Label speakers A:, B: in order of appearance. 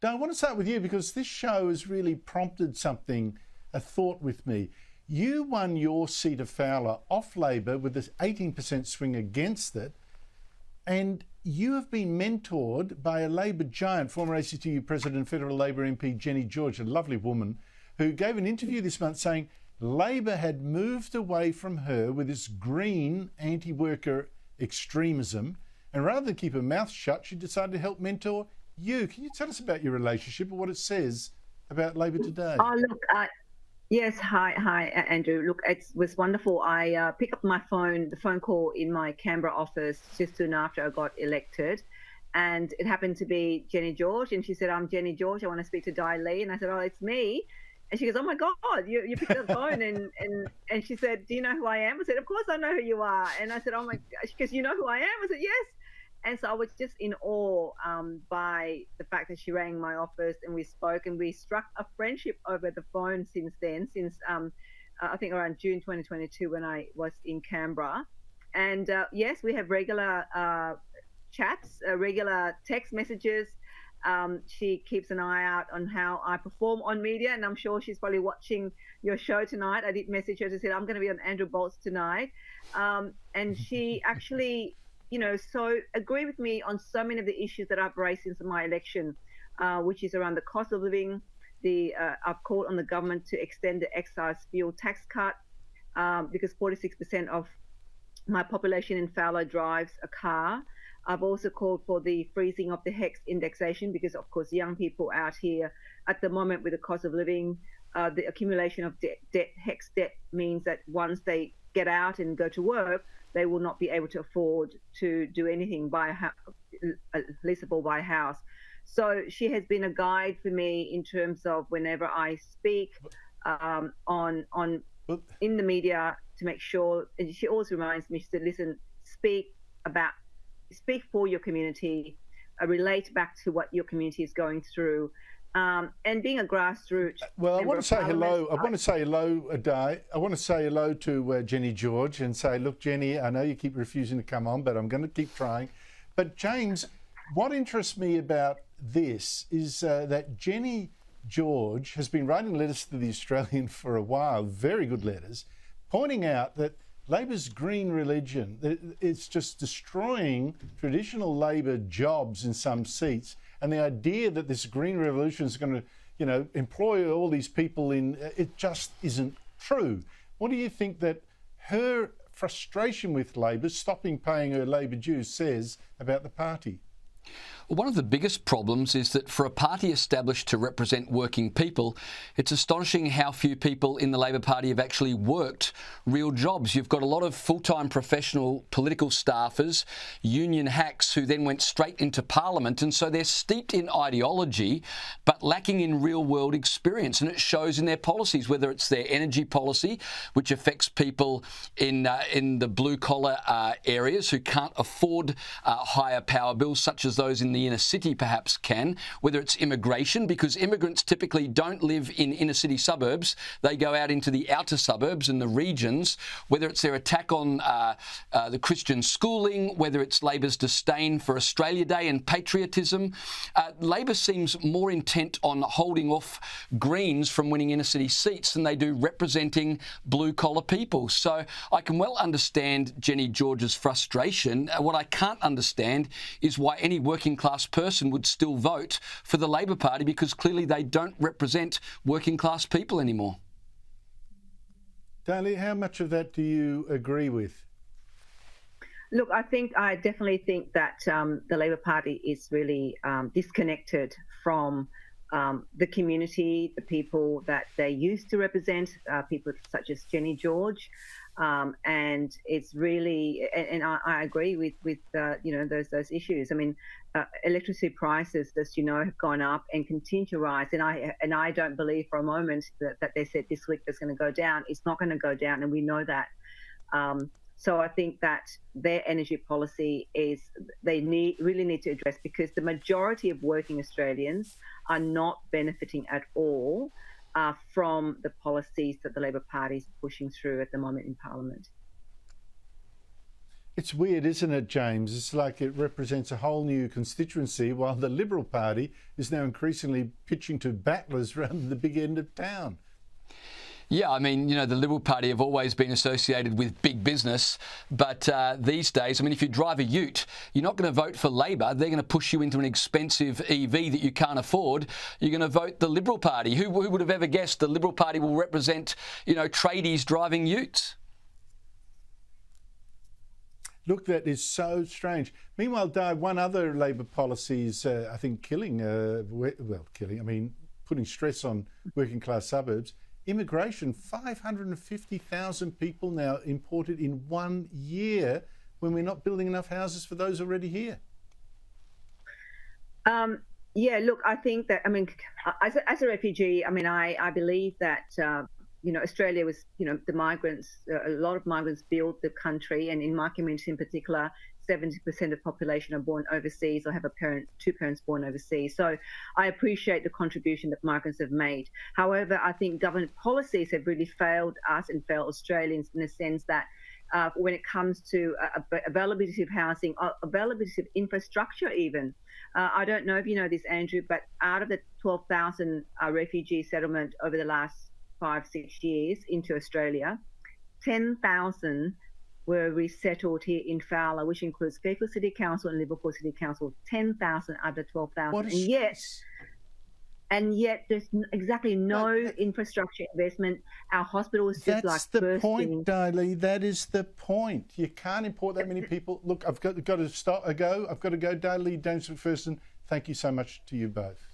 A: Now, I want to start with you because this show has really prompted something, a thought with me. You won your seat of Fowler off Labor with this 18% swing against it, and you have been mentored by a Labor giant, former ACTU President, Federal Labor MP Jenny George, a lovely woman, who gave an interview this month saying Labor had moved away from her with this green anti-worker extremism, and rather than keep her mouth shut, she decided to help mentor you. Can you tell us about your relationship and what it says about Labor today?
B: Oh, look, yes, hi, Andrew. Look, it was wonderful. I picked up the phone call in my Canberra office just soon after I got elected, and it happened to be Jenny George, and she said, "I'm Jenny George. I want to speak to Dai Lee," and I said, "Oh, it's me." And she goes, "Oh my God, you picked up the phone," and she said, "Do you know who I am?" I said, "Of course I know who you are." And I said, "Oh my gosh," she goes, "You know who I am?" I said, "Yes." And so I was just in awe by the fact that she rang my office and we spoke, and we struck a friendship over the phone since then, since I think around June 2022 when I was in Canberra. And yes, we have regular chats, regular text messages. She keeps an eye out on how I perform on media, and I'm sure she's probably watching your show tonight. I did message her to say, "I'm going to be on Andrew Bolt's tonight." And she actually, so agree with me on so many of the issues that I've raised since my election, which is around the cost of living. I've called on the government to extend the excise fuel tax cut because 46% of my population in Fowler drives a car. I've also called for the freezing of the HEX indexation because, of course, young people out here at the moment with the cost of living, the accumulation of HEX debt means that once they get out and go to work, they will not be able to afford to do anything, leasable buy a house. So she has been a guide for me in terms of whenever I speak in the media to make sure, and she always reminds me, she said, "Listen, speak for your community, relate back to what your community is going through." And being a grassroots.
A: Well, I want to say hello. I want to say hello, Dai. I want to say hello to Jenny George and say, look, Jenny, I know you keep refusing to come on, but I'm going to keep trying. But James, what interests me about this is that Jenny George has been writing letters to the Australian for a while, very good letters, pointing out that Labor's green religion, it's just destroying traditional Labor jobs in some seats. And the idea that this green revolution is going to, employ all these people it just isn't true. What do you think that her frustration with Labor, stopping paying her Labor dues, says about the party?
C: Well, one of the biggest problems is that for a party established to represent working people, it's astonishing how few people in the Labor Party have actually worked real jobs. You've got a lot of full-time professional political staffers, union hacks who then went straight into Parliament, and so they're steeped in ideology but lacking in real-world experience, and it shows in their policies, whether it's their energy policy, which affects people in the blue-collar areas who can't afford higher power bills, such as those in the inner city perhaps can, whether it's immigration, because immigrants typically don't live in inner city suburbs, they go out into the outer suburbs and the regions, whether it's their attack on the Christian schooling, whether it's Labor's disdain for Australia Day and patriotism. Labor seems more intent on holding off Greens from winning inner city seats than they do representing blue-collar people. So I can well understand Jenny George's frustration. What I can't understand is why any working class person would still vote for the Labor Party, because clearly they don't represent working class people anymore.
A: Dali, how much of that do you agree with?
B: Look, I definitely think that the Labor Party is really disconnected from the community, the people that they used to represent, people such as Jenny George. And it's really, and I agree with those issues. I mean, electricity prices, as you know, have gone up and continue to rise. And I don't believe for a moment that they said this week it's going to go down. It's not going to go down, and we know that. So I think that their energy policy is really need to address, because the majority of working Australians are not benefiting at all from the policies that the Labor Party is pushing through at the moment in Parliament.
A: It's weird, isn't it, James? It's like it represents a whole new constituency, while the Liberal Party is now increasingly pitching to battlers around the big end of town.
C: Yeah, I mean, you know, the Liberal Party have always been associated with big business, but these days, I mean, if you drive a ute, you're not going to vote for Labor. They're going to push you into an expensive EV that you can't afford. You're going to vote the Liberal Party. Who would have ever guessed the Liberal Party will represent, you know, tradies driving utes?
A: Look, that is so strange. Meanwhile, Di, one other Labor policy is, I think, killing, I mean, putting stress on working class suburbs. Immigration, 550,000 people now imported in 1 year when we're not building enough houses for those already here.
B: Yeah, look, I think that, I mean, as a refugee, I mean, I believe that, you know, Australia was, you know, the migrants, a lot of migrants built the country, and in my community in particular, 70% of the population are born overseas or have two parents born overseas. So I appreciate the contribution that migrants have made. However, I think government policies have really failed us and failed Australians in the sense that when it comes to availability of housing, availability of infrastructure even. I don't know if you know this, Andrew, but out of the 12,000 refugee settlement over the last 5-6 years into Australia, 10,000 were resettled here in Fowler, which includes Fairfield City Council and Liverpool City Council. 10,000 out of the 12,000, and yet there's exactly no infrastructure investment. Our hospital is just
A: That's
B: like
A: the
B: bursting.
A: point, Daly. That is the point. You can't import that many people. Look, I've got to stop. I've got to go. Daly, James McPherson, thank you so much to you both.